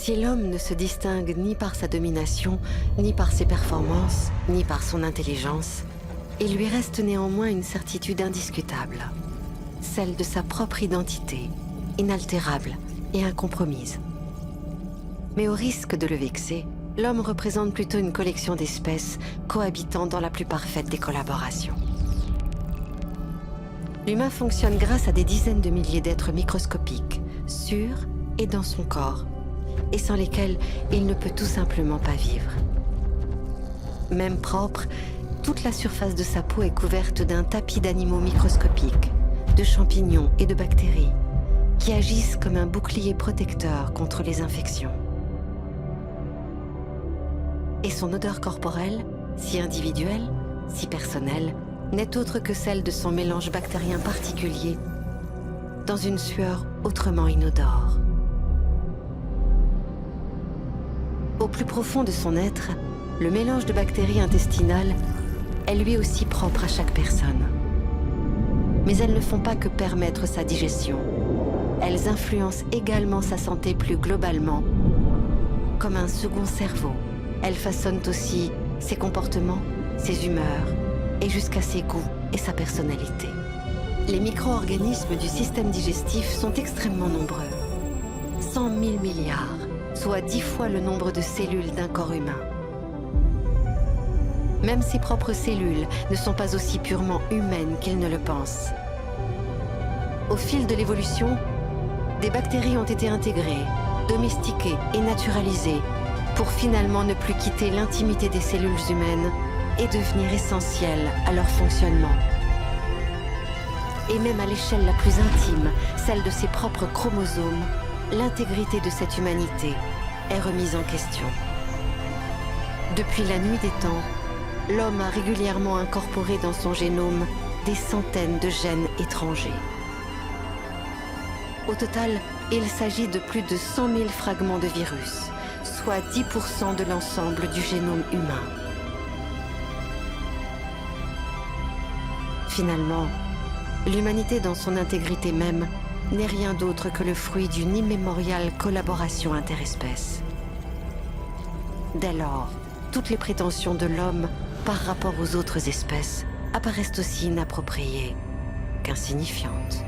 Si l'homme ne se distingue ni par sa domination, ni par ses performances, ni par son intelligence, il lui reste néanmoins une certitude indiscutable, celle de sa propre identité, inaltérable et incompromise. Mais au risque de le vexer, l'homme représente plutôt une collection d'espèces cohabitant dans la plus parfaite des collaborations. L'humain fonctionne grâce à des dizaines de milliers d'êtres microscopiques, sur et dans son corps, et sans lesquels il ne peut tout simplement pas vivre. Même propre, toute la surface de sa peau est couverte d'un tapis d'animaux microscopiques, de champignons et de bactéries, qui agissent comme un bouclier protecteur contre les infections. Et son odeur corporelle, si individuelle, si personnelle, n'est autre que celle de son mélange bactérien particulier, dans une sueur autrement inodore. Au plus profond de son être, le mélange de bactéries intestinales est lui aussi propre à chaque personne. Mais elles ne font pas que permettre sa digestion. Elles influencent également sa santé plus globalement, comme un second cerveau. Elles façonnent aussi ses comportements, ses humeurs, et jusqu'à ses goûts et sa personnalité. Les micro-organismes du système digestif sont extrêmement nombreux. 100 000 milliards, soit 10 fois le nombre de cellules d'un corps humain. Même ses propres cellules ne sont pas aussi purement humaines qu'ils ne le pensent. Au fil de l'évolution, des bactéries ont été intégrées, domestiquées et naturalisées pour finalement ne plus quitter l'intimité des cellules humaines et devenir essentielles à leur fonctionnement. Et même à l'échelle la plus intime, celle de ses propres chromosomes, l'intégrité de cette humanité est remise en question. Depuis la nuit des temps, l'homme a régulièrement incorporé dans son génome des centaines de gènes étrangers. Au total, il s'agit de plus de 100 000 fragments de virus, soit 10% de l'ensemble du génome humain. Finalement, l'humanité dans son intégrité même n'est rien d'autre que le fruit d'une immémoriale collaboration interespèces. Dès lors, toutes les prétentions de l'homme par rapport aux autres espèces apparaissent aussi inappropriées qu'insignifiantes.